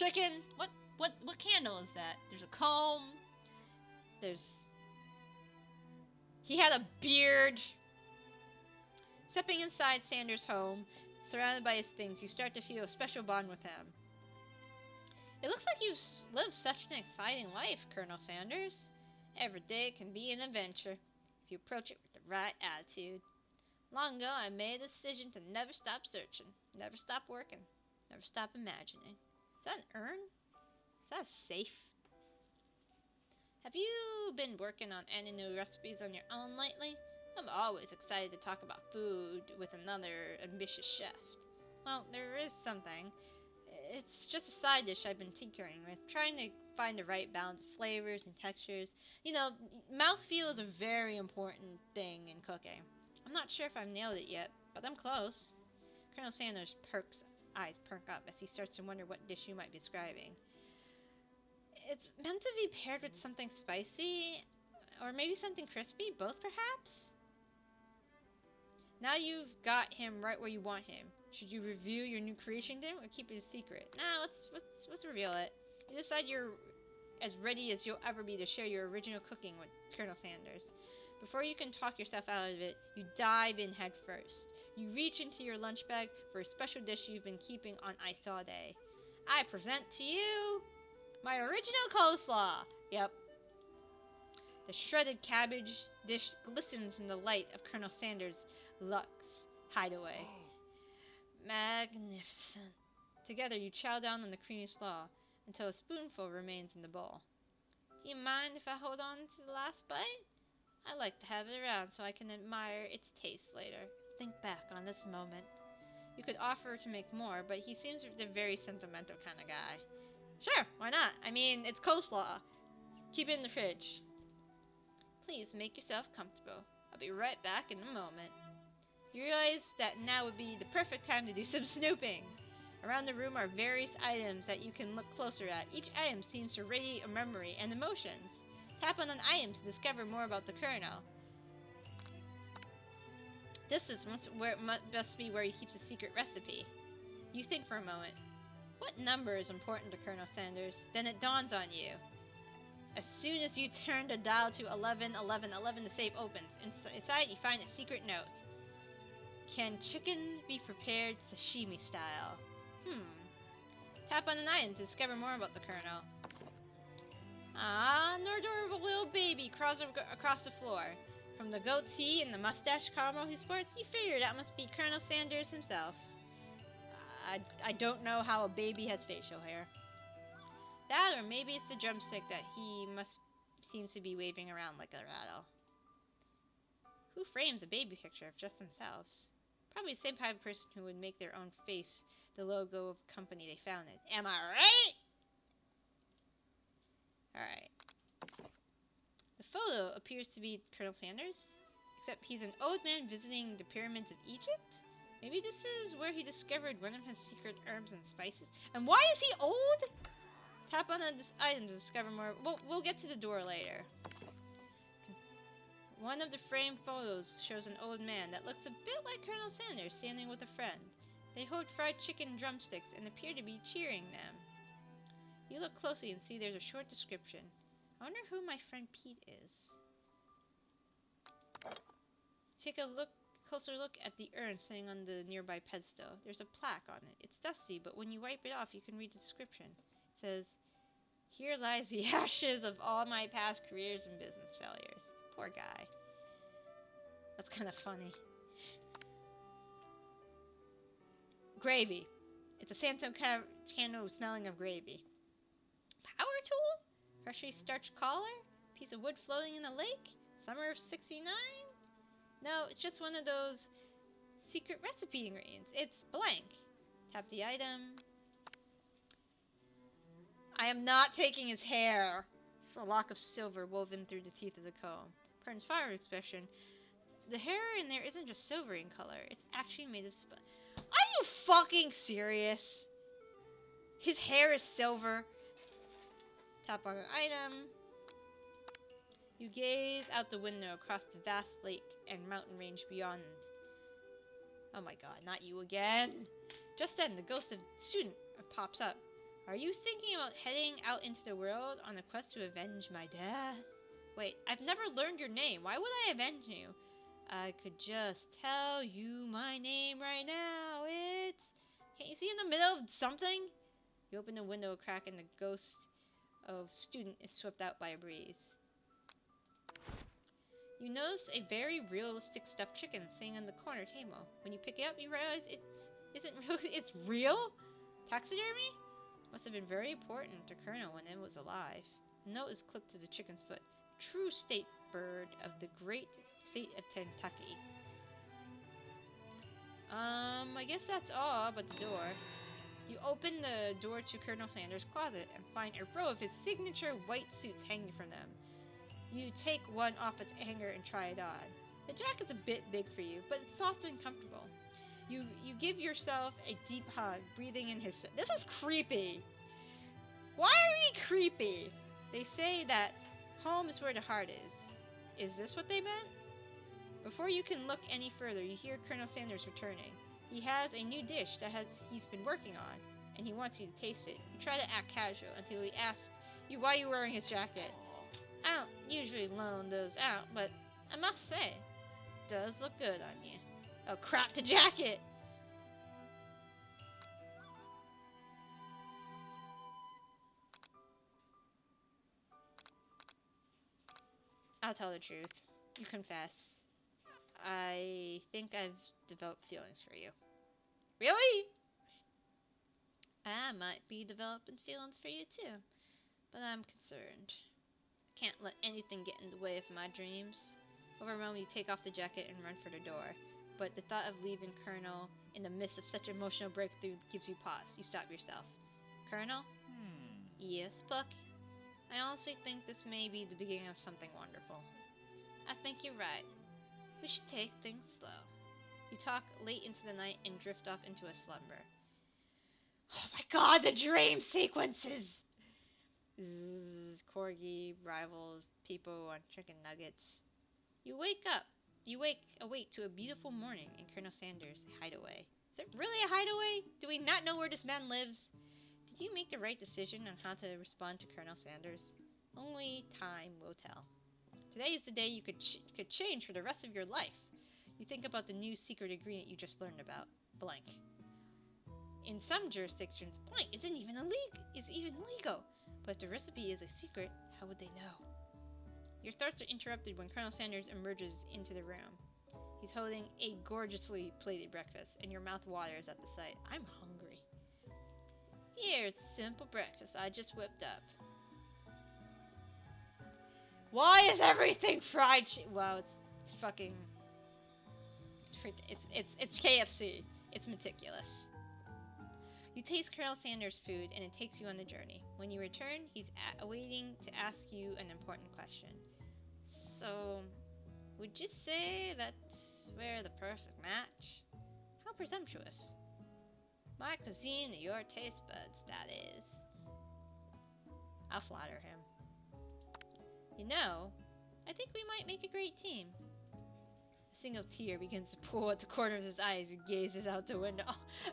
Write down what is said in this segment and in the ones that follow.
Chicken! What candle is that? There's a comb. He had a beard. Stepping inside Sanders' home, surrounded by his things, you start to feel a special bond with him. It looks like you've lived such an exciting life, Colonel Sanders. Every day can be an adventure, if you approach it with the right attitude. Long ago, I made a decision to never stop searching, never stop working, never stop imagining. Is that an urn? Is that a safe? Have you been working on any new recipes on your own lately? I'm always excited to talk about food with another ambitious chef. Well, there is something. It's just a side dish I've been tinkering with, trying to find the right balance of flavors and textures. You know, mouthfeel is a very important thing in cooking. I'm not sure if I've nailed it yet, but I'm close. Colonel Sanders' eyes perk up as he starts to wonder what dish you might be describing. It's meant to be paired with something spicy, or maybe something crispy, both perhaps? Now you've got him right where you want him. Should you reveal your new creation to him or keep it a secret? Nah, let's reveal it. You decide you're as ready as you'll ever be to share your original cooking with Colonel Sanders. Before you can talk yourself out of it, you dive in head first. You reach into your lunch bag for a special dish you've been keeping on ice all day. I present to you my original coleslaw. Yep. The shredded cabbage dish glistens in the light of Colonel Sanders' Lux hideaway. Magnificent. Together you chow down on the creamy slaw until a spoonful remains in the bowl. Do you mind if I hold on to the last bite? I like to have it around so I can admire its taste later. Think back on this moment. You could offer to make more, but he seems the very sentimental kind of guy. Sure, why not? I mean, it's coleslaw. Keep it in the fridge. Please make yourself comfortable. I'll be right back in a moment. You realize that now would be the perfect time to do some snooping. Around the room are various items that you can look closer at. Each item seems to radiate a memory and emotions. Tap on an item to discover more about the Colonel. This must be where he keeps a secret recipe. You think for a moment. What number is important to Colonel Sanders? Then it dawns on you. As soon as you turn the dial to 1111, the safe opens. Inside, you find a secret note. Can chicken be prepared sashimi style? Tap on an item to discover more about the Colonel. Ah, an adorable little baby crawls across the floor. From the goatee and the mustache combo he sports, you figure that must be Colonel Sanders himself. I don't know how a baby has facial hair. That, or maybe it's the drumstick that seems to be waving around like a rattle. Who frames a baby picture of just themselves? Probably the same type of person who would make their own face the logo of the company they founded. Am I right? Alright. The photo appears to be Colonel Sanders, except he's an old man visiting the pyramids of Egypt? Maybe this is where he discovered one of his secret herbs and spices. And why is he old? Tap on this item to discover more. We'll get to the door later. One of the framed photos shows an old man that looks a bit like Colonel Sanders standing with a friend. They hold fried chicken drumsticks and appear to be cheering them. You look closely and see there's a short description. I wonder who my friend Pete is. Take a closer look at the urn sitting on the nearby pedestal. There's a plaque on it. It's dusty, but when you wipe it off, you can read the description. It says, "Here lies the ashes of all my past careers and business failures." Poor guy. That's kind of funny. Gravy. It's a Santo candle smelling of gravy. Power tool? Freshly starched collar? Piece of wood floating in a lake? Summer of '69? No, it's just one of those secret recipe ingredients. It's blank. Tap the item. I am not taking his hair. It's a lock of silver woven through the teeth of the comb. Pardon his fire expression. The hair in there isn't just silver in color. It's actually made of sponge. Are you fucking serious? His hair is silver. Tap on an item. You gaze out the window across the vast lake and mountain range beyond. Oh my god, not you again. Just then, the ghost of the student pops up. Are you thinking about heading out into the world on a quest to avenge my death? Wait, I've never learned your name. Why would I avenge you? I could just tell you my name right now. It's... Can't you see in the middle of something? You open the window a crack and the ghost of student is swept out by a breeze. You notice a very realistic stuffed chicken sitting on the corner table. When you pick it up, you realize it's real? Taxidermy? Must have been very important to Colonel when it was alive. The note is clipped to the chicken's foot. True state bird of the great state of Kentucky. I guess that's all but the door. You open the door to Colonel Sanders' closet and find a row of his signature white suits hanging from them. You take one off its hanger and try it on. The jacket's a bit big for you, but it's soft and comfortable. You give yourself a deep hug, breathing in his... This is creepy! Why are we creepy? They say that home is where the heart is. Is this what they meant? Before you can look any further, you hear Colonel Sanders returning. He has a new dish that he's been working on, and he wants you to taste it. You try to act casual until he asks you why you're wearing his jacket. I don't usually loan those out, but I must say, it does look good on you. Oh crap, the jacket! I'll tell the truth. You confess. I think I've developed feelings for you. Really? I might be developing feelings for you too, but I'm concerned. I can't let anything get in the way of my dreams. Overwhelmed, you take off the jacket and run for the door, but the thought of leaving Colonel in the midst of such emotional breakthrough gives you pause. You stop yourself. Colonel? Yes, Buck? I honestly think this may be the beginning of something wonderful. I think you're right. We should take things slow. You talk late into the night and drift off into a slumber. Oh my god, the dream sequences! Zzz, corgi, rivals, people on chicken nuggets. You wake awake to a beautiful morning in Colonel Sanders' hideaway. Is it really a hideaway? Do we not know where this man lives? Did you make the right decision on how to respond to Colonel Sanders? Only time will tell. Today is the day you could change for the rest of your life. You think about the new secret ingredient you just learned about. Blank. In some jurisdictions, blank isn't even legal. But if the recipe is a secret, how would they know? Your thoughts are interrupted when Colonel Sanders emerges into the room. He's holding a gorgeously plated breakfast, and your mouth waters at the sight. I'm hungry. Here's a simple breakfast I just whipped up. Why is everything fried chicken? Wow, it's fucking... It's KFC. It's meticulous. You taste Colonel Sanders' food, and it takes you on the journey. When you return, he's awaiting to ask you an important question. So, would you say that we're the perfect match? How presumptuous. My cuisine to your taste buds, that is. I'll flatter him. You know, I think we might make a great team. A single tear begins to pool at the corner of his eyes and gazes out the window.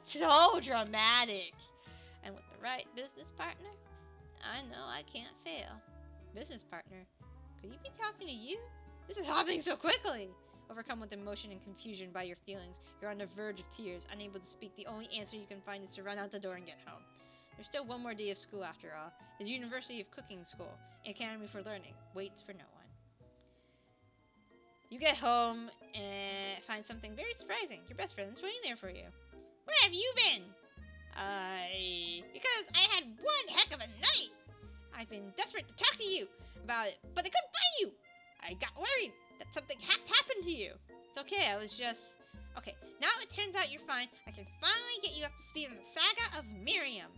So dramatic! And with the right business partner, I know I can't fail. Business partner? Could he be talking to you? This is happening so quickly! Overcome with emotion and confusion by your feelings, you're on the verge of tears, unable to speak. The only answer you can find is to run out the door and get home. There's still one more day of school after all. The University of Cooking School, Academy for Learning, waits for no one. You get home and find something very surprising. Your best friend's waiting there for you. Where have you been? Because I had one heck of a night! I've been desperate to talk to you about it, but I couldn't find you! I got worried that something happened to you. It's okay, I was just... Okay, now it turns out you're fine. I can finally get you up to speed on the saga of Miriam.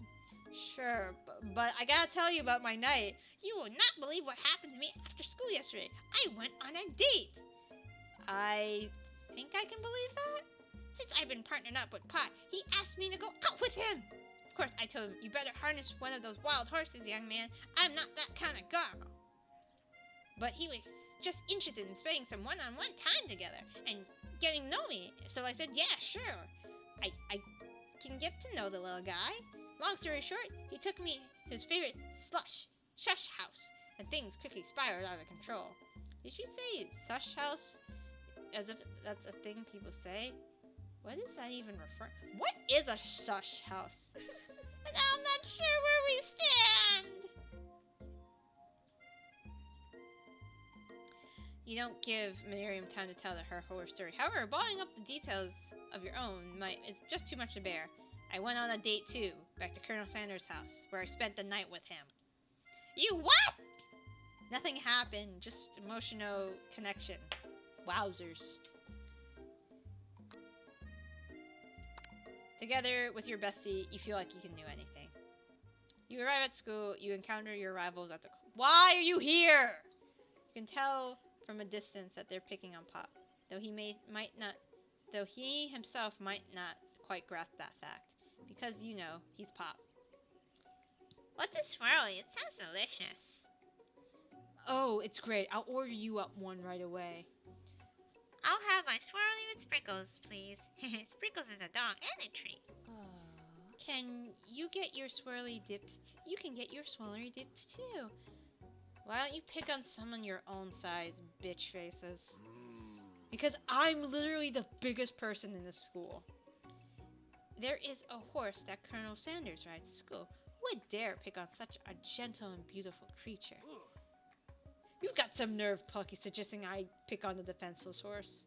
Sure, but I gotta tell you about my night. You will not believe what happened to me after school yesterday. I went on a date. I think I can believe that? Since I've been partnered up with Pot, he asked me to go out with him. Of course, I told him, you better harness one of those wild horses, young man. I'm not that kind of girl. But he was just interested in spending some one-on-one time together and getting to know me. So I said, yeah, sure. I can get to know the little guy. Long story short, he took me to his favorite shush house, and things quickly spiraled out of control. Did you say sush house? As if that's a thing people say? What is that even referring? What is a shush house? And I'm not sure where we stand! You don't give Miriam time to tell her horror story. However, balling up the details of your own is just too much to bear. I went on a date too, back to Colonel Sanders' house, where I spent the night with him. You what? Nothing happened, just emotional connection. Wowzers. Together with your bestie, you feel like you can do anything. You arrive at school, you encounter your rivals at the... Why are you here? You can tell from a distance that they're picking on Pop, though he himself might not quite grasp that fact, because you know, he's Pop. What's a swirly? It sounds delicious. Oh, it's great. I'll order you up one right away. I'll have my swirly with sprinkles, please. Sprinkles is a dog and a treat. Can you get your swirly dipped? You can get your swirly dipped too. Why don't you pick on someone your own size, bitch faces? Because I'm literally the biggest person in the school. There is a horse that Colonel Sanders rides to school. Who would dare pick on such a gentle and beautiful creature? You've got some nerve, Plucky, suggesting I pick on the defenseless horse.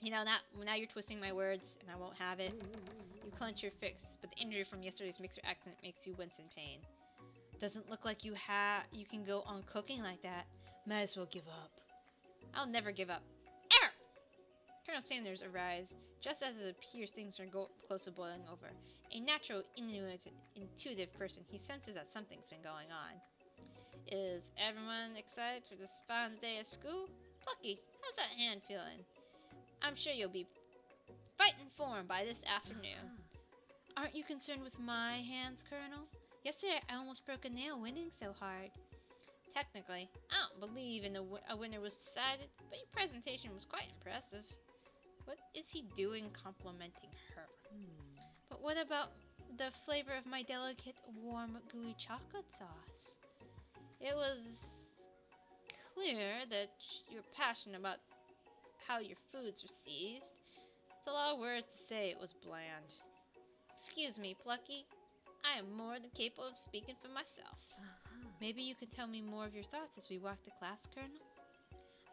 You know, now you're twisting my words, and I won't have it. You clench your fists, but the injury from yesterday's mixer accident makes you wince in pain. Doesn't look like you can go on cooking like that. Might as well give up. I'll never give up. Ever! Colonel Sanders arrives just as it appears things are close to boiling over. A natural, intuitive person, he senses that something's been going on. Is everyone excited for this fun day of school? Plucky, how's that hand feeling? I'm sure you'll be fighting form by this afternoon. Aren't you concerned with my hands, Colonel? Yesterday I almost broke a nail winning so hard. Technically, I don't believe in a winner was decided, but your presentation was quite impressive. What is he doing complimenting her? But what about the flavor of my delicate, warm, gooey chocolate sauce? It was clear that you're passionate about how your food's received. It's a lot of words to say it was bland. Excuse me, Plucky. I am more than capable of speaking for myself. Maybe you can tell me more of your thoughts as we walk to class, Colonel?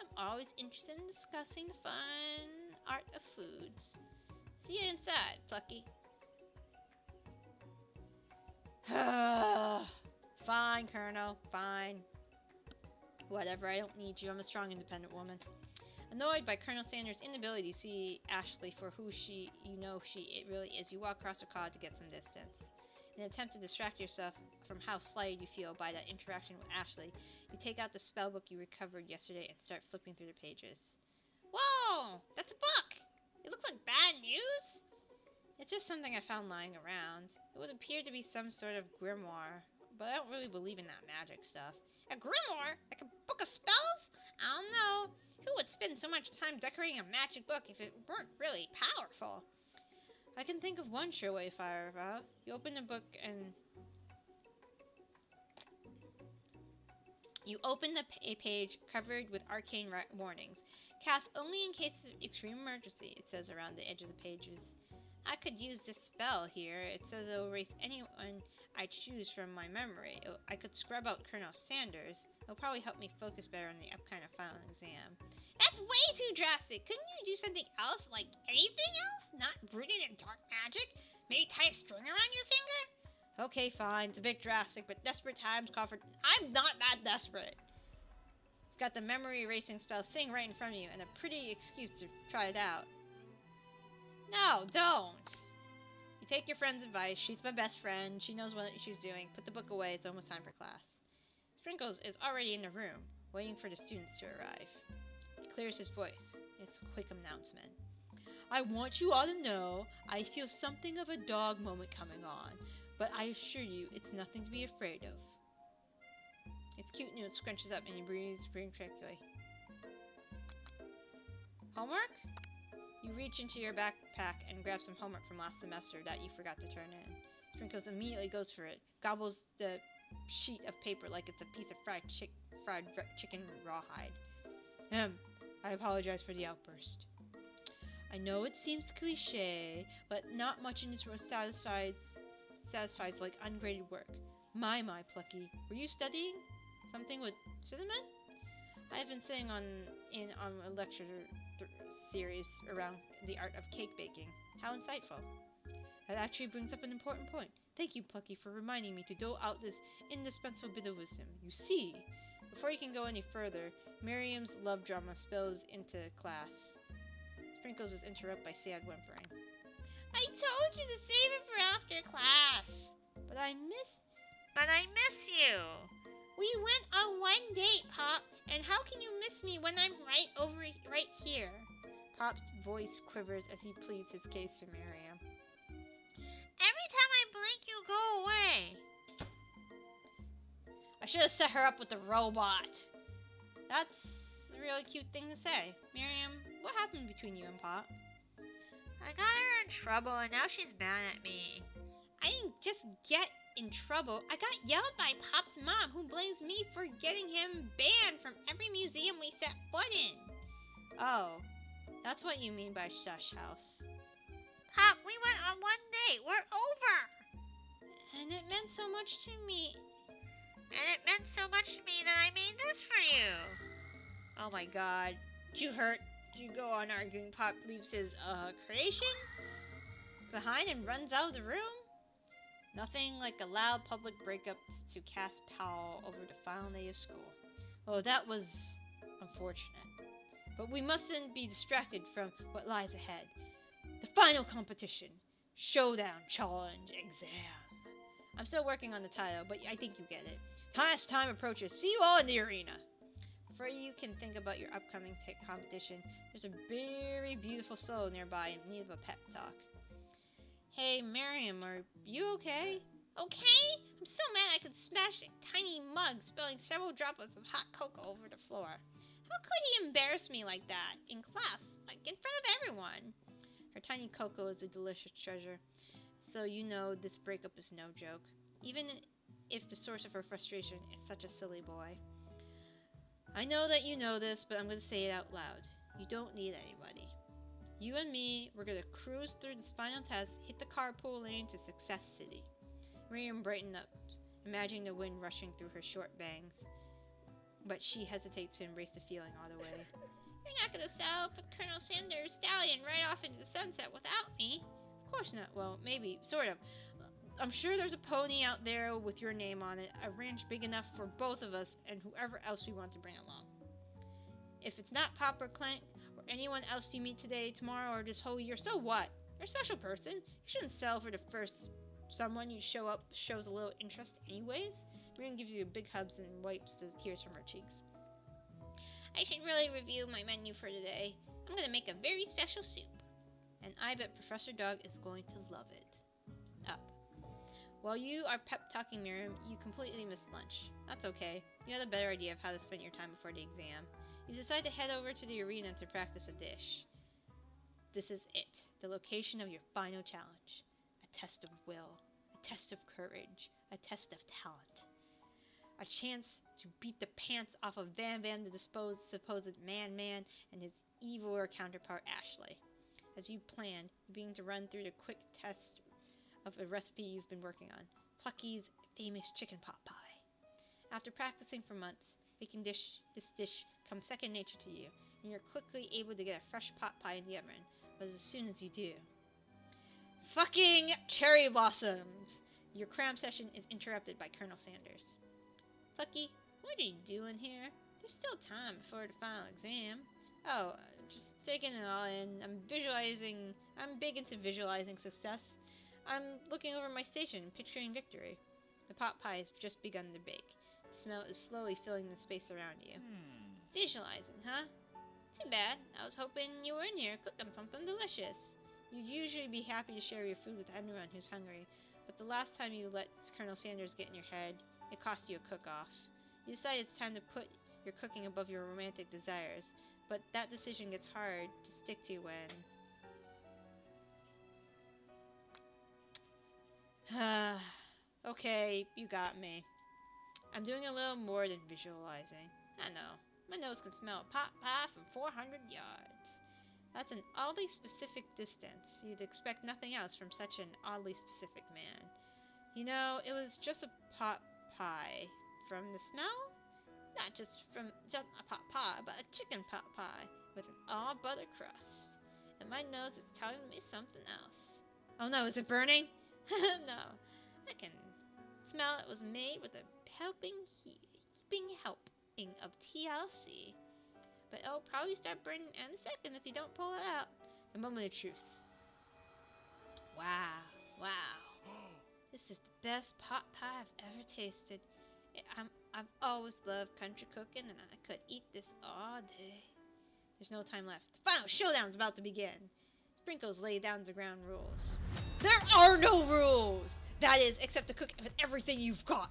I'm always interested in discussing the fine art of foods. See you inside, Plucky. Fine, Colonel, fine. Whatever, I don't need you. I'm a strong, independent woman. Annoyed by Colonel Sanders' inability to see Ashley for who she really is, you walk across the quad to get some distance. In an attempt to distract yourself from how slighted you feel by that interaction with Ashley, you take out the spell book you recovered yesterday and start flipping through the pages. Whoa! That's a book! It looks like bad news? It's just something I found lying around. It would appear to be some sort of grimoire, but I don't really believe in that magic stuff. A grimoire? Like a book of spells? I don't know. Who would spend so much time decorating a magic book if it weren't really powerful? I can think of one sure way to fire out. You open the book and... a page covered with arcane warnings. Cast only in case of extreme emergency, it says around the edge of the pages. I could use this spell here. It says it will erase anyone I choose from my memory. I could scrub out Colonel Sanders. It'll probably help me focus better on the upcoming final exam. That's way too drastic. Couldn't you do something else, like anything else? Not rooted in dark magic? Maybe tie a string around your finger? Okay, fine. It's a bit drastic, but desperate times call for... I'm not that desperate. You've got the memory erasing spell sitting right in front of you, and a pretty excuse to try it out. No, don't. You take your friend's advice. She's my best friend. She knows what she's doing. Put the book away. It's almost time for class. Sprinkles is already in the room, waiting for the students to arrive. He clears his voice. Makes a quick announcement. I want you all to know I feel something of a dog moment coming on, but I assure you it's nothing to be afraid of. It's cute and it scrunches up and he breathes quickly. Homework? You reach into your backpack and grab some homework from last semester that you forgot to turn in. Sprinkles immediately goes for it, gobbles the sheet of paper like it's a piece of fried chicken rawhide. I apologize for the outburst. I know it seems cliche, but not much in this world satisfies like ungraded work. My, Plucky, were you studying something with cinnamon? I've been sitting on a lecture series around the art of cake baking. How insightful. That actually brings up an important point. Thank you, Plucky, for reminding me to dole out this indispensable bit of wisdom. You see, before you can go any further, Miriam's love drama spills into class. Sprinkles is interrupted by sad whimpering. I told you to save it for after class. But I miss you. We went on one date, Pop, and how can you miss me when I'm right here? Pop's voice quivers as he pleads his case to Miriam. Every time I blink, you go away. I should have set her up with the robot. That's a really cute thing to say. Miriam, what happened between you and Pop? I got her in trouble and now she's mad at me. I didn't just get in trouble. I got yelled by Pop's mom, who blames me for getting him banned from every museum we set foot in. Oh, that's what you mean by shush house. Pop, we went on one date. We're over. And it meant so much to me. That I made this for you. Oh my god. Too hurt to go on arguing. Pop leaves his creation behind and runs out of the room. Nothing like a loud public breakup to cast pall over the final day of school. Oh, that was unfortunate. But we mustn't be distracted from what lies ahead. The final competition. Showdown Challenge Exam. I'm still working on the title, but I think you get it. Class time approaches. See you all in the arena. Before you can think about your upcoming competition, there's a very beautiful soul nearby in need of a pep talk. Hey, Miriam, are you okay? Okay? I'm so mad I could smash a tiny mug, spilling several droplets of hot cocoa over the floor. How could he embarrass me like that in class, like in front of everyone? Her tiny cocoa is a delicious treasure, so you know this breakup is no joke, even if the source of her frustration is such a silly boy. I know that you know this, but I'm going to say it out loud. You don't need anybody. You and me, we're going to cruise through this final test, hit the carpool lane to Success City. Miriam brightened up, imagining the wind rushing through her short bangs. But she hesitates to embrace the feeling all the way. You're not going to saddle up with Colonel Sanders' stallion right off into the sunset without me. Of course not. Well, maybe, sort of. I'm sure there's a pony out there with your name on it, a ranch big enough for both of us and whoever else we want to bring along. If it's not Pop or Clank, or anyone else you meet today, tomorrow, or this whole year, so what? You're a special person. You shouldn't settle for the first someone you show up shows a little interest anyways. Miriam gives you a big hug and wipes the tears from her cheeks. I should really review my menu for today. I'm going to make a very special soup. And I bet Professor Dog is going to love it. Up. While you are pep-talking Miriam, you completely miss lunch. That's okay. You have a better idea of how to spend your time before the exam. You decide to head over to the arena to practice a dish. This is it. The location of your final challenge. A test of will. A test of courage. A test of talent. A chance to beat the pants off of Van the supposed man and his eviler counterpart Ashley. As you planned, you begin to run through the quick test of a recipe you've been working on, Plucky's famous chicken pot pie. After practicing for months, making this dish comes second nature to you, and you're quickly able to get a fresh pot pie in the oven. But as soon as you do, fucking cherry blossoms! Your cram session is interrupted by Colonel Sanders. Plucky, what are you doing here? There's still time before the final exam. Oh, just taking it all in. I'm big into visualizing success. I'm looking over my station, picturing victory. The pot pie has just begun to bake. The smell is slowly filling the space around you. Visualizing, huh? Too bad. I was hoping you were in here cooking something delicious. You'd usually be happy to share your food with anyone who's hungry, but the last time you let Colonel Sanders get in your head, it cost you a cook-off. You decide it's time to put your cooking above your romantic desires, but that decision gets hard to stick to when Okay, you got me. I'm doing a little more than visualizing. I know. My nose can smell a pot pie from 400 yards. That's an oddly specific distance. You'd expect nothing else from such an oddly specific man. You know, it was just a pot pie. From the smell? Not just a pot pie, but a chicken pot pie with an all butter crust. And my nose is telling me something else. Oh no, is it burning? No. I can smell it was made with a heaping helping of TLC. But it'll probably start burning any second if you don't pull it out. The moment of truth. Wow. Wow. This is the best pot pie I've ever tasted. I've always loved country cooking, and I could eat this all day. There's no time left. The final showdown's about to begin. Sprinkles lay down the ground rules. There are no rules! That is, except to cook with everything you've got.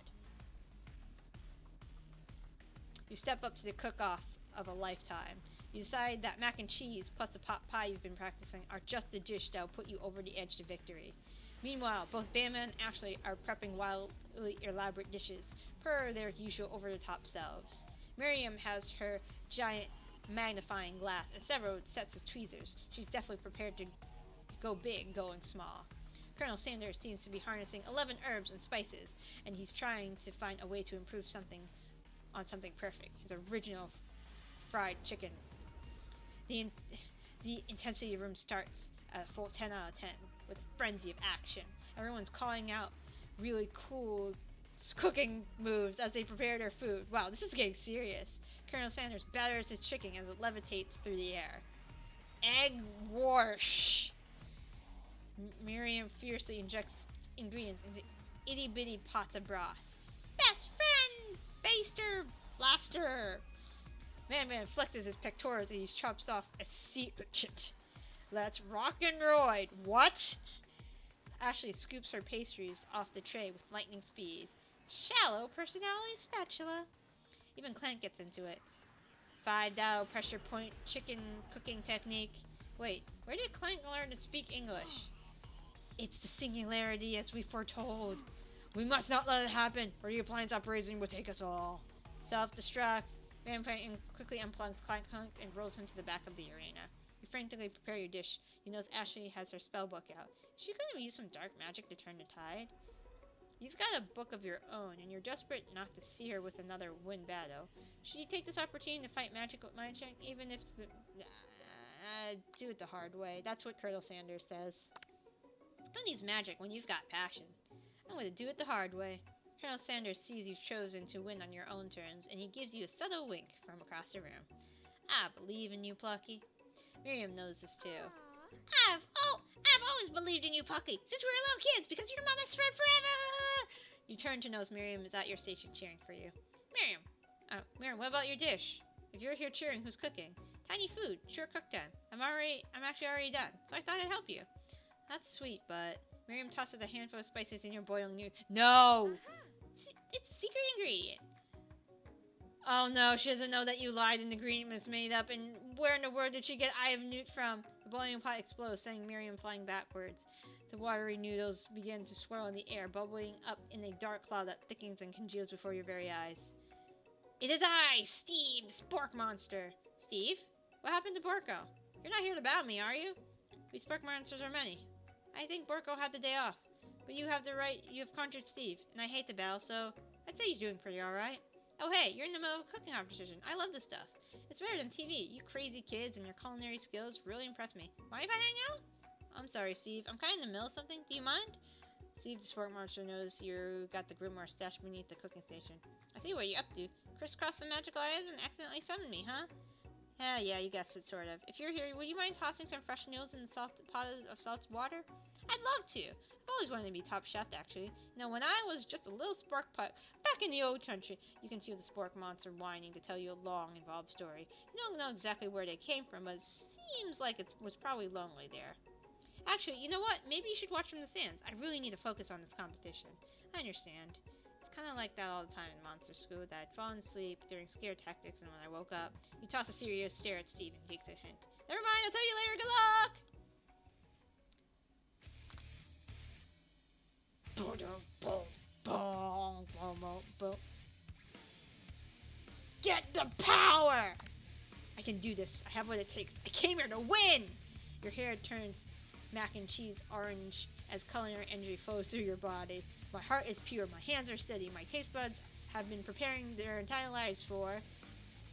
You step up to the cook-off of a lifetime. You decide that mac and cheese plus the pot pie you've been practicing are just the dish that will put you over the edge to victory. Meanwhile, both Bama and Ashley are prepping wildly elaborate dishes, per their usual over-the-top selves. Miriam has her giant magnifying glass and several sets of tweezers. She's definitely prepared to go big, going small. Colonel Sanders seems to be harnessing 11 herbs and spices, and he's trying to find a way to improve something perfect. His original fried chicken. The intensity room starts at a full 10 out of 10 with a frenzy of action. Everyone's calling out really cool cooking moves as they prepare their food. Wow, this is getting serious. Colonel Sanders batters his chicken as it levitates through the air. Egg wash. Miriam fiercely injects ingredients into itty-bitty pots of broth. Best friend! Baster! Blaster! Man flexes his pectorals and he chops off a sea urchin. Let's rock and roll. What? Ashley scoops her pastries off the tray with lightning speed. Shallow personality spatula. Even Clint gets into it. 5 Dow pressure point chicken cooking technique. Wait, where did Clint learn to speak English? It's the singularity as we foretold. We must not let it happen, or the appliance operation will take us all. Self-destruct. Vampire quickly unplugs Clank and rolls him to the back of the arena. You frantically prepare your dish. You notice Ashley has her spell book out. Is she going to use some dark magic to turn the tide? You've got a book of your own, and you're desperate not to see her with another win battle. Should you take this opportunity to fight magic with mind check, even if do it the hard way? That's what Colonel Sanders says. Who needs magic when you've got passion? I'm going to do it the hard way. Colonel Sanders sees you've chosen to win on your own terms, and he gives you a subtle wink from across the room. I believe in you, Plucky. Miriam knows this too. I've always believed in you, Plucky, since we were little kids, because you're my best friend forever! You turn to notice Miriam is at your station cheering for you. Miriam, what about your dish? If you're here cheering, who's cooking? Tiny food, sure cook time. I'm actually already done, so I thought I'd help you. That's sweet, but Miriam tosses a handful of spices in your boiling newt. No! It's a secret ingredient. Oh no, she doesn't know that you lied and the ingredient was made up, and where in the world did she get eye of newt from? The boiling pot explodes, sending Miriam flying backwards. The watery noodles begin to swirl in the air, bubbling up in a dark cloud that thickens and congeals before your very eyes. It is I, Steve, the spork monster. Steve? What happened to Borko? You're not here to battle me, are you? We spork monsters are many. I think Borko had the day off, but you have conquered Steve, and I hate the battle, so I'd say you're doing pretty alright. Oh hey, you're in the middle of a cooking competition. I love this stuff. It's better than TV. You crazy kids and your culinary skills really impress me. Mind if I hang out? I'm sorry, Steve. I'm kind of in the middle of something. Do you mind? Steve, the sport monster, knows you got the grimoire stashed beneath the cooking station. I see what you're up to. Crisscross some magical items and accidentally summon me, huh? Yeah, you guessed it, sort of. If you're here, would you mind tossing some fresh noodles in the pot of salted water? I'd love to. I've always wanted to be top chef, actually. You know, when I was just a little spork puck back in the old country, you can feel the spork monster whining to tell you a long, involved story. You don't know exactly where they came from, but it seems like it was probably lonely there. Actually, you know what? Maybe you should watch from the sands. I really need to focus on this competition. I understand. It's kind of like that all the time in monster school, that I'd fallen asleep during scare tactics, and when I woke up, you toss a serious stare at Steve and takes a hint. Never mind, I'll tell you later. Good luck! boom, boom, boom, boom, boom. Get the power! I can do this. I have what it takes. I came here to win! Your hair turns mac and cheese orange as culinary energy flows through your body. My heart is pure. My hands are steady. My taste buds have been preparing their entire lives for.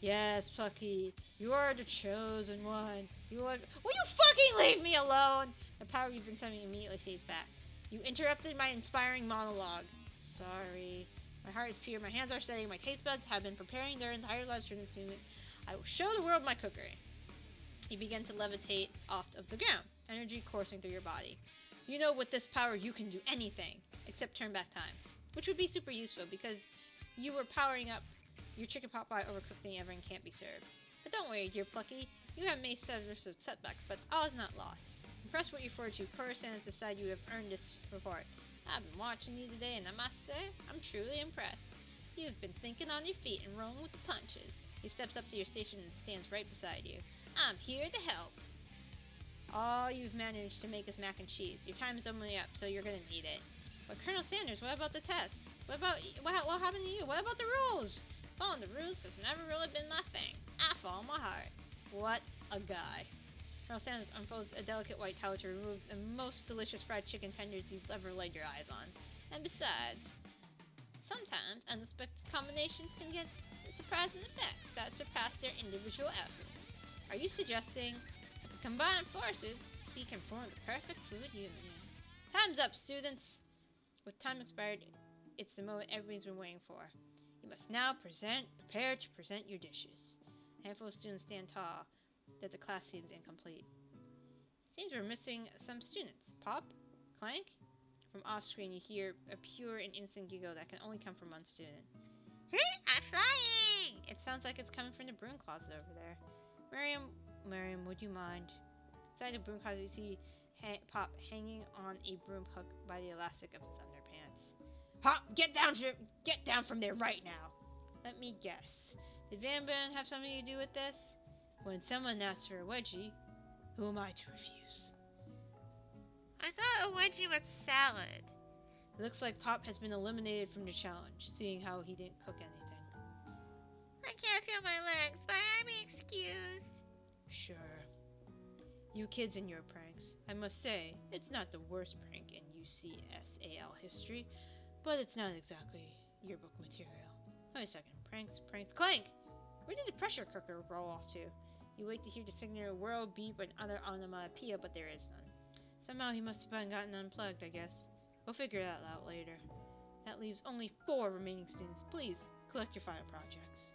Yes, Plucky, you are the chosen one. You are. Will you fucking leave me alone? The power you've been summoning immediately fades back. You interrupted my inspiring monologue. Sorry. My heart is pure. My hands are steady. My taste buds have been preparing their entire lives for this moment. I will show the world my cookery. You begin to levitate off of the ground, energy coursing through your body. You know, with this power, you can do anything except turn back time, which would be super useful because you were powering up your chicken pot pie overcooked the ever and can't be served. But don't worry, dear Plucky. You have made several setbacks, but all is not lost. Impressed with your fortitude, Coruscant has decided you have earned this reward. I've been watching you today, and I must say, I'm truly impressed. You've been thinking on your feet and rolling with the punches. He steps up to your station and stands right beside you. I'm here to help. All you've managed to make is mac and cheese. Your time is almost up, so you're gonna need it. But Colonel Sanders, what about the test? What happened to you? What about the rules? Following the rules has never really been my thing. I follow my heart. What a guy. Colonel Sanders unfolds a delicate white towel to remove the most delicious fried chicken tenders you've ever laid your eyes on. And besides, sometimes unexpected combinations can get surprising effects that surpass their individual efforts. Are you suggesting that the combined forces we can form the perfect food union? Time's up, students! With time expired, it's the moment everybody's been waiting for. You must now prepare to present your dishes. A handful of students stand tall, that the class seems incomplete. Seems we're missing some students. Pop? Clank? From off-screen you hear a pure and innocent giggle that can only come from one student. I'm flying! It sounds like it's coming from the broom closet over there. Miriam, would you mind? Inside the broom closet you see Pop hanging on a broom hook by the elastic of his underpants. Pop, get down from there right now! Let me guess. Did Van Buren have something to do with this? When someone asks for a wedgie, who am I to refuse? I thought a wedgie was a salad. It looks like Pop has been eliminated from the challenge, seeing how he didn't cook anything. I can't feel my legs, but I'm excused. Sure. You kids and your pranks. I must say, it's not the worst prank in UCSAL history, but it's not exactly yearbook material. Wait a second. Pranks. Clank! Where did the pressure cooker roll off to? You wait to hear the signal whirl, beep, and other onomatopoeia, but there is none. Somehow he must have gotten unplugged, I guess. We'll figure that out later. That leaves only 4 remaining students. Please, collect your final projects.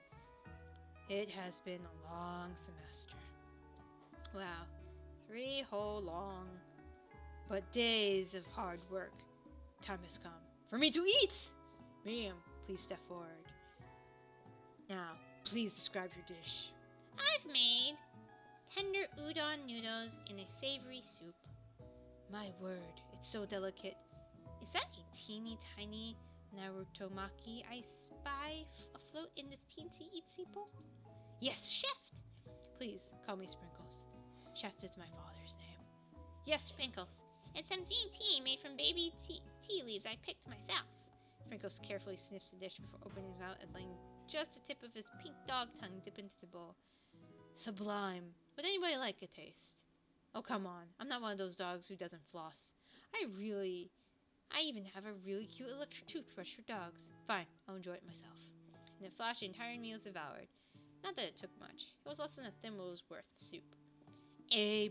It has been a long semester. Wow. 3 whole long, but days of hard work. Time has come for me to eat! Miriam, please step forward. Now, please describe your dish. I've made tender udon noodles in a savory soup. My word, it's so delicate. Is that a teeny tiny narutomaki I spy afloat in this teensy-eatsy bowl? Yes, chef! Please, call me Sprinkles. Chef is my father's name. Yes, Sprinkles. And some green tea made from baby tea leaves I picked myself. Sprinkles carefully sniffs the dish before opening his mouth and letting just the tip of his pink dog tongue dip into the bowl. Sublime. Would anybody like a taste? Oh, come on. I'm not one of those dogs who doesn't floss. I even have a really cute electric toothbrush for dogs. Fine, I'll enjoy it myself. In a flash, the entire meal was devoured. Not that it took much. It was less than a thimble worth of soup. A+.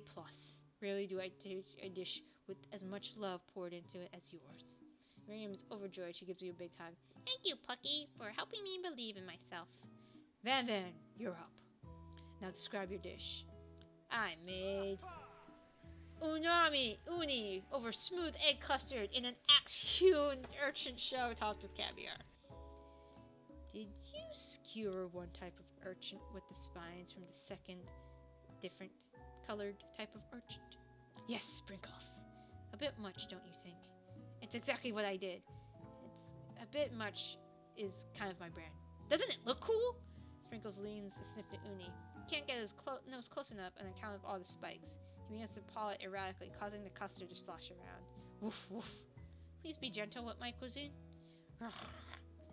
Rarely do I take a dish with as much love poured into it as yours. Miriam is overjoyed. She gives you a big hug. Thank you, Plucky, for helping me believe in myself. Van, you're up. Now describe your dish. I made uni over smooth egg custard in an axe-hewn urchin shell topped with caviar. Did you skewer one type of urchin with the spines from the second different colored type of urchin? Yes, Sprinkles. A bit much, don't you think? It's exactly what I did. It's a bit much is kind of my brand. Doesn't it look cool? Sprinkles leans to sniff the uni. Can't get his nose close enough on account of all the spikes. He begins to paw it erratically, causing the custard to slosh around. Woof, woof. Please be gentle with my cuisine.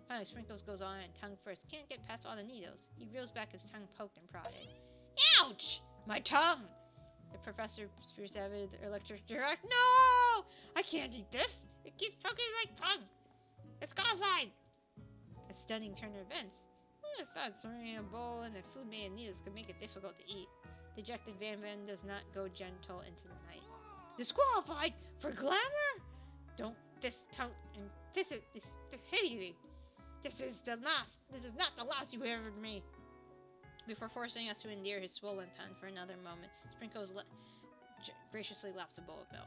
Finally, Sprinkles goes on and tongue first. Can't get past all the needles. He reels back his tongue poked and prodded. Ouch! My tongue! The professor spears out of the electric direct. No! I can't eat this! It keeps poking my tongue! It's gaussine! A stunning turn of events. Who would have thought throwing a bowl and the food made of needles could make it difficult to eat? Dejected Van Van does not go gentle into the night. Disqualified for glamour? Don't this count and this hey, this is not the last you ever me. Before forcing us to endure his swollen tongue for another moment, Sprinkles graciously laps a bowl of milk.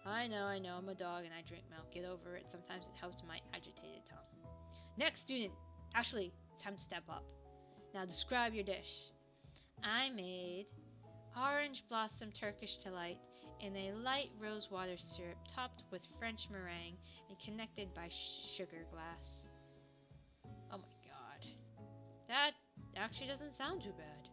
I know, I'm a dog and I drink milk. Get over it. Sometimes it helps my agitated tongue. Next student. Ashley, time to step up. Now describe your dish. I made orange blossom Turkish delight in a light rose water syrup topped with French meringue and connected by sugar glass. Oh my god. That actually doesn't sound too bad.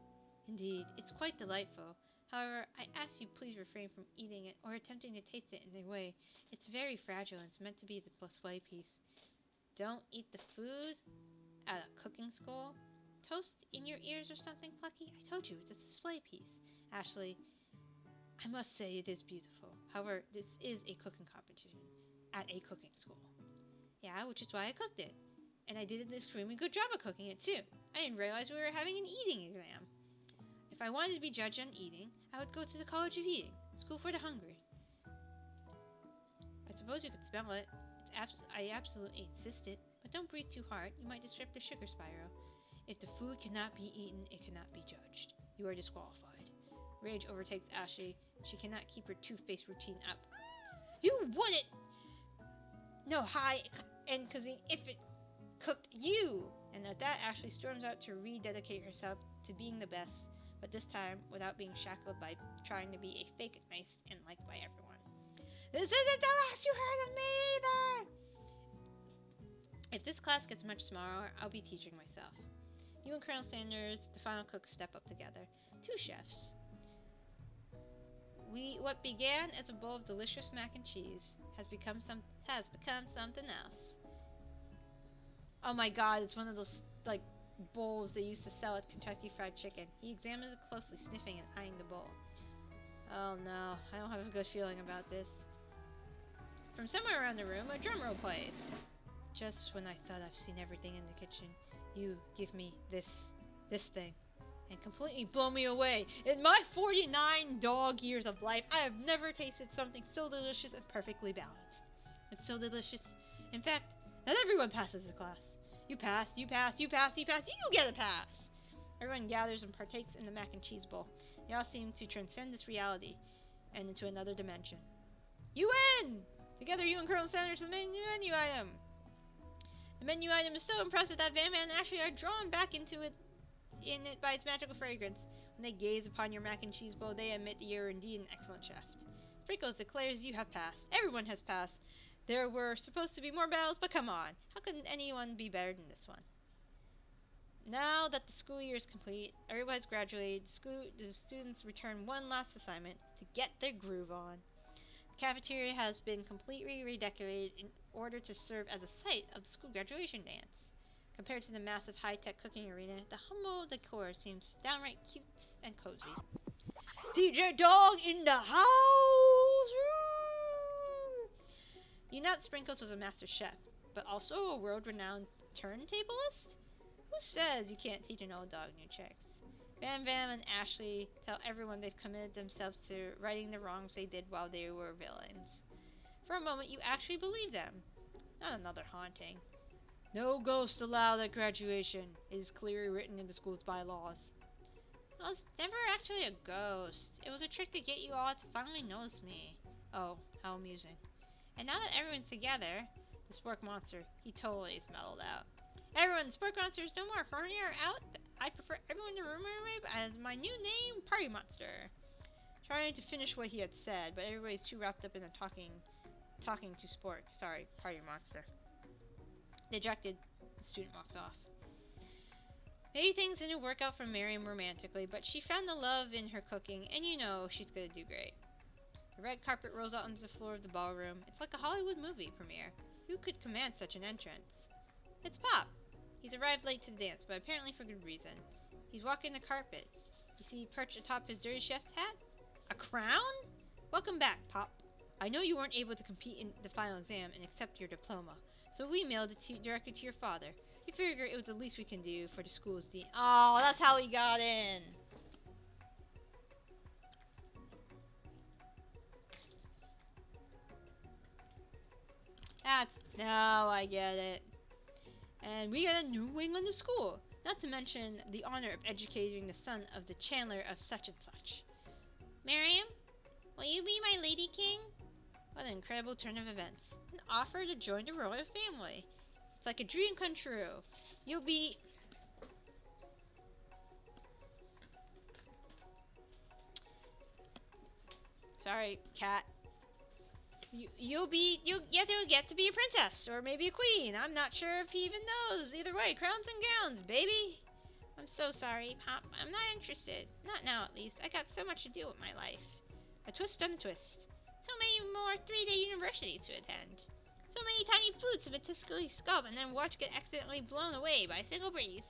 Indeed, it's quite delightful. However, I ask you please refrain from eating it or attempting to taste it in any way. It's very fragile and it's meant to be the display piece. Don't eat the food at a cooking school? Toast in your ears or something, Plucky? I told you, it's a display piece. Ashley, I must say it is beautiful. However, this is a cooking competition at a cooking school. Yeah, which is why I cooked it. And I did an extremely good job of cooking it too. I didn't realize we were having an eating exam. If I wanted to be judged on eating, I would go to the College of Eating, school for the hungry. I suppose you could smell it. I absolutely insist it, but don't breathe too hard. You might disrupt the sugar spiral. If the food cannot be eaten, it cannot be judged. You are disqualified. Rage overtakes Ashley. She cannot keep her two-faced routine up. You wouldn't! No, high-end cuisine if it cooked you! And at that, Ashley storms out to rededicate herself to being the best, but this time without being shackled by trying to be a fake nice and liked by everyone. This isn't the last you heard of me either! If this class gets much smaller, I'll be teaching myself. You and Colonel Sanders, the final cook, step up together. Two chefs. What began as a bowl of delicious mac and cheese has become something else. Oh my god, it's one of those bowls they used to sell at Kentucky Fried Chicken. He examines it closely, sniffing and eyeing the bowl. Oh no, I don't have a good feeling about this. From somewhere around the room, a drum roll plays. Just when I thought I've seen everything in the kitchen, you give me this thing, and completely blow me away. In my 49 dog years of life, I have never tasted something so delicious and perfectly balanced. It's so delicious. In fact, not everyone passes the class. You pass, you pass, you pass, you pass, you get a pass! Everyone gathers and partakes in the mac and cheese bowl. They all seem to transcend this reality and into another dimension. You win! Together, you and Colonel Sanders to the menu item. The menu item is so impressive that Van Van and Ashley are drawn back into it by its magical fragrance. When they gaze upon your mac and cheese bowl, they admit that you are indeed an excellent chef. Sprinkles declares you have passed. Everyone has passed. There were supposed to be more battles, but come on. How can anyone be better than this one? Now that the school year is complete, everybody's graduated, the students return one last assignment to get their groove on. The cafeteria has been completely redecorated in order to serve as a site of the school graduation dance. Compared to the massive high-tech cooking arena, the humble decor seems downright cute and cozy. DJ Dog in the house! You know that Sprinkles was a master chef, but also a world-renowned turntablist? Who says you can't teach an old dog new tricks? Van Van and Ashley tell everyone they've committed themselves to righting the wrongs they did while they were villains. For a moment, you actually believe them. Not another haunting. No ghosts allowed at graduation. It is clearly written in the school's bylaws. I was never actually a ghost. It was a trick to get you all to finally notice me. Oh, how amusing. And now that everyone's together, the Spork Monster, he totally is mellowed out. Everyone, Spork Monster is no more. From here out, I prefer everyone to remember me as my new name, Party Monster. Trying to finish what he had said, but everybody's too wrapped up in the talking to Spork. Sorry, Party Monster. Dejected, the student walks off. Maybe things didn't work out for Miriam romantically, but she found the love in her cooking, and you know she's gonna do great. The red carpet rolls out onto the floor of the ballroom. It's like a Hollywood movie premiere. Who could command such an entrance? It's Pop. He's arrived late to the dance, but apparently for good reason. He's walking the carpet. You see perched atop his dirty chef's hat? A crown? Welcome back, Pop. I know you weren't able to compete in the final exam and accept your diploma, so we mailed it directly to your father. We figured it was the least we can do for the school's dean. Oh, that's how he got in. Now I get it. And we got a new wing on the school. Not to mention the honor of educating the son of the chandler of such and such. Miriam, will you be my lady king? What an incredible turn of events. An offer to join the royal family. It's like a dream come true. You'll be... Sorry, cat. You'll get to be a princess, or maybe a queen. I'm not sure if he even knows. Either way, crowns and gowns, baby. I'm so sorry, Pop. I'm not interested. Not now, at least. I got so much to do with my life. A twist on a twist. So many more 3-day universities to attend. So many tiny flutes of statistically sculpt and then watch get accidentally blown away by a single breeze.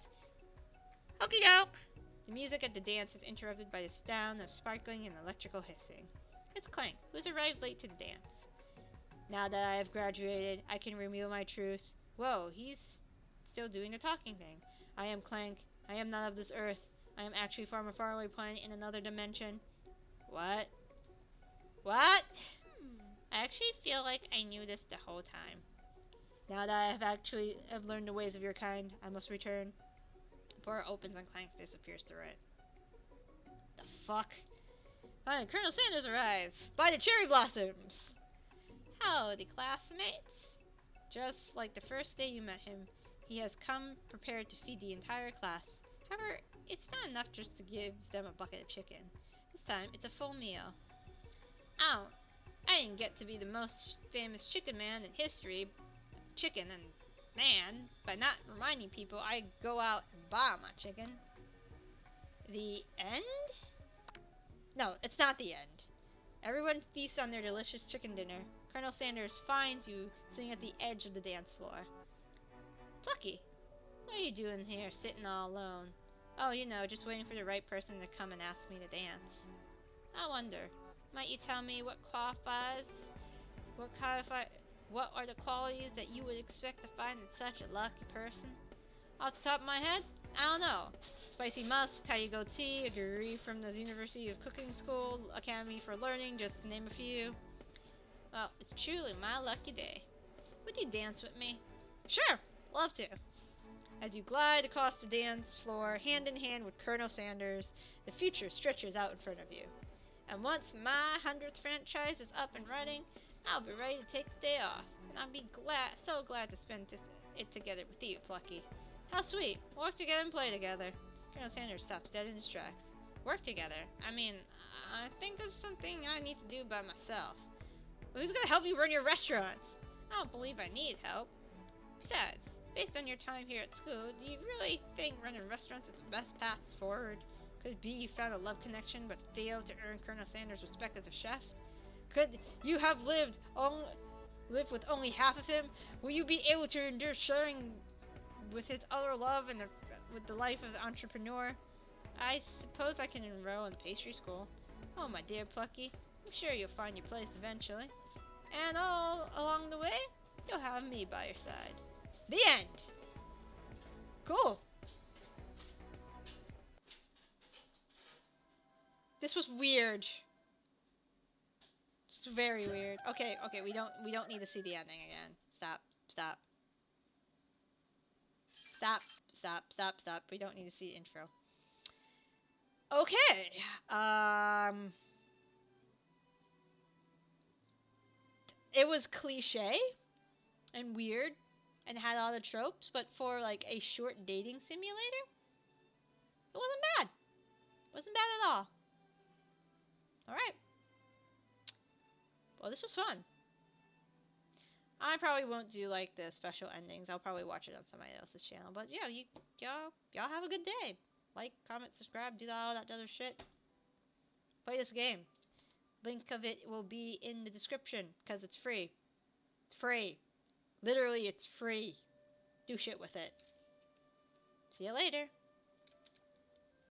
Okie doke! The music at the dance is interrupted by the sound of sparkling and electrical hissing. It's Clank, who's arrived late to the dance. Now that I have graduated, I can reveal my truth. Whoa, he's still doing the talking thing. I am Clank. I am not of this earth. I am actually from a faraway planet in another dimension. What? What? I actually feel like I knew this the whole time. Now that I have learned the ways of your kind, I must return. The door opens and Clank disappears through it. The fuck? Finally, Colonel Sanders arrived by the cherry blossoms. Howdy, classmates. Just like the first day you met him, he has come prepared to feed the entire class. However, it's not enough just to give them a bucket of chicken. This time, it's a full meal. I didn't get to be the most famous chicken man in history, chicken and man, by not reminding people I go out and buy my chicken. The end? No, it's not the end. Everyone feasts on their delicious chicken dinner. Colonel Sanders finds you sitting at the edge of the dance floor. Plucky, what are you doing here, sitting all alone? Oh, you know, just waiting for the right person to come and ask me to dance. I wonder, might you tell me what are the qualities that you would expect to find in such a lucky person? Off the top of my head, I don't know. Spicy musk, tidy goatee, a degree from the University of Cooking School, Academy for Learning, just to name a few. Well, it's truly my lucky day. Would you dance with me? Sure, love to. As you glide across the dance floor, hand in hand with Colonel Sanders, the future stretches out in front of you. And once my 100th franchise is up and running, I'll be ready to take the day off. And I'll be so glad to spend it together with you, Plucky. How sweet. Work together and play together. Colonel Sanders stops dead in his tracks. Work together? I mean, I think that's something I need to do by myself. But who's gonna help you run your restaurants? I don't believe I need help. Besides, based on your time here at school, do you really think running restaurants is the best path forward? Could it be you found a love connection but failed to earn Colonel Sanders' respect as a chef? Could you have lived with only half of him? Will you be able to endure sharing with his other love and with the life of an entrepreneur? I suppose I can enroll in pastry school. Oh, my dear Plucky, I'm sure you'll find your place eventually. And all along the way, you'll have me by your side. The end! Cool! This was weird. It's very weird. Okay, we don't need to see the ending again. Stop. We don't need to see intro. Okay. It was cliche and weird and had all the tropes, but for like a short dating simulator, it wasn't bad. Wasn't bad at all. Alright. Well, this was fun. I probably won't do like the special endings. I'll probably watch it on somebody else's channel. But yeah, y'all have a good day. Like, comment, subscribe, do all that other shit. Play this game. Link of it will be in the description because it's free. Free. Literally, it's free. Do shit with it. See you later.